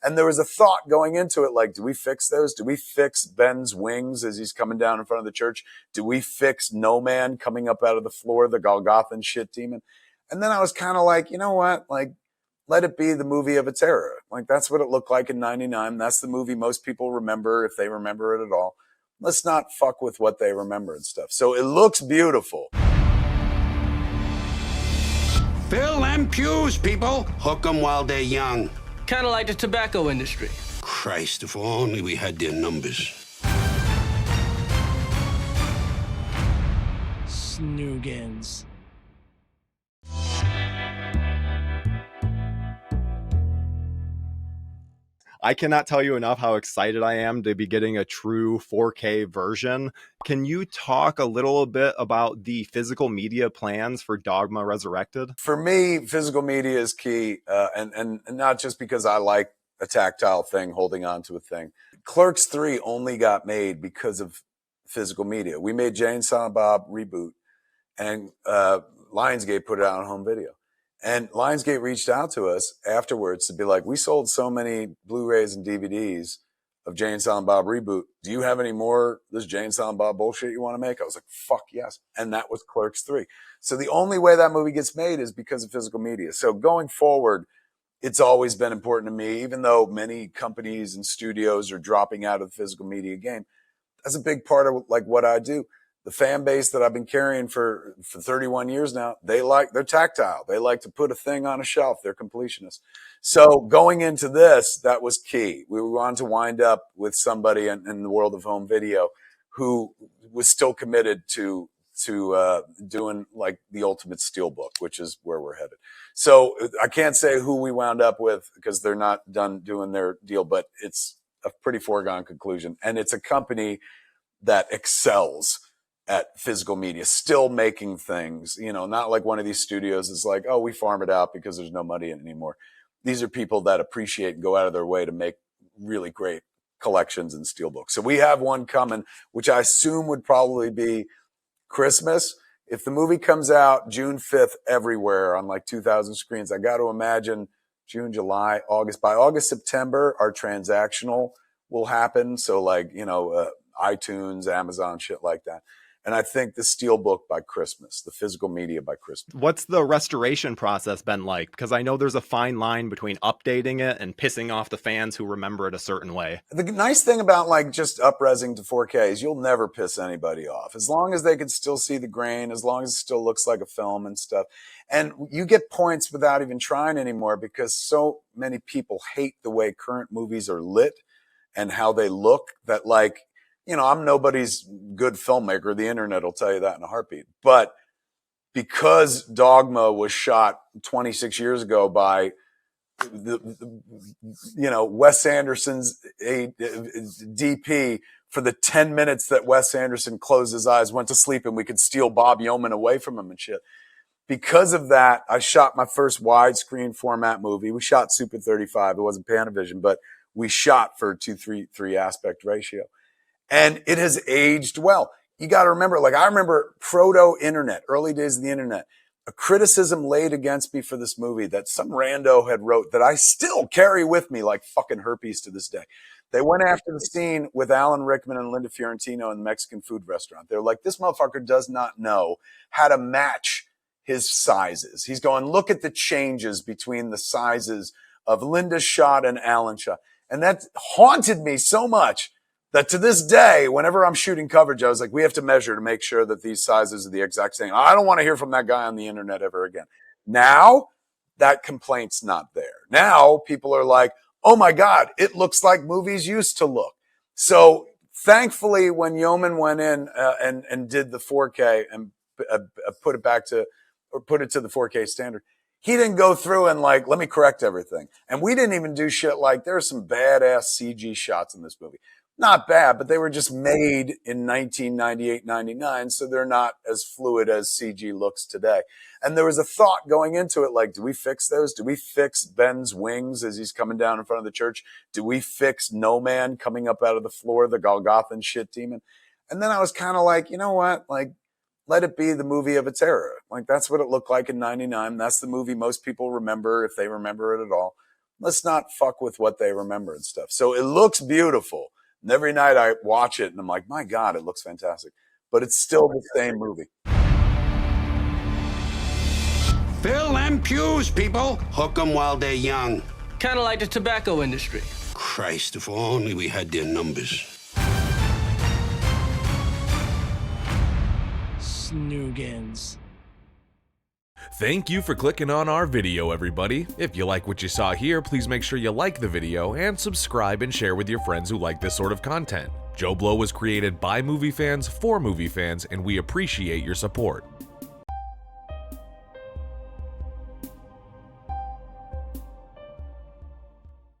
And there was a thought going into it, like, do we fix those? Do we fix Ben's wings as he's coming down in front of the church? Do we fix No Man coming up out of the floor, the Golgothan shit demon? And then I was kind of like, you know what? Like, let it be the movie of its era. Like, that's what it looked like in 99. That's the movie most people remember, if they remember it at all. Let's not fuck with what they remember and stuff. So it looks beautiful. Fill them pews, people. Hook them while they're young. Kind of like the tobacco industry. Christ, if only we had their numbers. Snoogans. I cannot tell you enough how excited I am to be getting a true 4K version. Can you talk a little bit about the physical media plans for Dogma Resurrected? For me, physical media is key, and not just because I like a tactile thing, holding on to a thing. Clerks 3 only got made because of physical media. We made Jay and Silent Bob Reboot, and Lionsgate put it out on home video. And Lionsgate reached out to us afterwards to be like, we sold so many Blu-rays and DVDs of Jay and Silent Bob Reboot. Do you have any more this Jay and Silent Bob bullshit you want to make? I was like, fuck yes. And that was Clerks 3. So the only way that movie gets made is because of physical media. So going forward, it's always been important to me, even though many companies and studios are dropping out of the physical media game. That's a big part of like what I do. The fan base that I've been carrying for 31 years now, they're tactile. They like to put a thing on a shelf. They're completionists. So going into this, that was key. We wanted to wind up with somebody in the world of home video who was still committed to doing like the ultimate steelbook, which is where we're headed. So I can't say who we wound up with because they're not done doing their deal, but it's a pretty foregone conclusion. And it's a company that excels at physical media, still making things, not like one of these studios is like, oh, we farm it out because there's no money in it anymore. These are people that appreciate and go out of their way to make really great collections and steelbooks. So we have one coming, which I assume would probably be Christmas. If the movie comes out June 5th everywhere on like 2,000 screens, I got to imagine June, July, August. By August, September, our transactional will happen. So like, iTunes, Amazon, shit like that. And I think the steelbook by Christmas, the physical media by Christmas. What's the restoration process been like? Because I know there's a fine line between updating it and pissing off the fans who remember it a certain way. The nice thing about like just up-resing to 4K is you'll never piss anybody off. As long as they can still see the grain, as long as it still looks like a film and stuff. And you get points without even trying anymore because so many people hate the way current movies are lit and how they look that like, I'm nobody's good filmmaker. The internet will tell you that in a heartbeat. But because Dogma was shot 26 years ago by Wes Anderson's DP for the 10 minutes that Wes Anderson closed his eyes, went to sleep, and we could steal Bob Yeoman away from him and shit. Because of that, I shot my first widescreen format movie. We shot Super 35. It wasn't Panavision, but we shot for 2:3 aspect ratio. And it has aged well. You got to remember, like I remember proto-internet, early days of the internet, a criticism laid against me for this movie that some rando had wrote that I still carry with me like fucking herpes to this day. They went after the scene with Alan Rickman and Linda Fiorentino in the Mexican food restaurant. They're like, this motherfucker does not know how to match his sizes. He's going, look at the changes between the sizes of Linda's shot and Alan's shot. And that haunted me so much that to this day, whenever I'm shooting coverage, I was like, we have to measure to make sure that these sizes are the exact same. I don't want to hear from that guy on the internet ever again. Now, that complaint's not there. Now, people are like, oh my God, it looks like movies used to look. So thankfully, when Yeoman went in and did the 4K and put it to the 4K standard, he didn't go through and like, let me correct everything. And we didn't even do shit like there's some badass CG shots in this movie. Not bad, but they were just made in 1998, 99, so they're not as fluid as CG looks today. And there was a thought going into it, like, do we fix those? Do we fix Ben's wings as he's coming down in front of the church? Do we fix No Man coming up out of the floor, the Golgothan shit demon? And then I was kind of like, you know what? Like, let it be the movie of its era. Like, that's what it looked like in 99. That's the movie most people remember, if they remember it at all. let's not fuck with what they remember and stuff. So it looks beautiful. And every night I watch it and I'm like, my God, it looks fantastic. But it's still the same movie. Fill them pews, people. Hook them while they're young. Kind of like the tobacco industry. Christ, if only we had their numbers. Snoogans. Thank you for clicking on our video, everybody. If you like what you saw here, please make sure you like the video and subscribe and share with your friends who like this sort of content. Joe Blow was created by movie fans for movie fans, and we appreciate your support.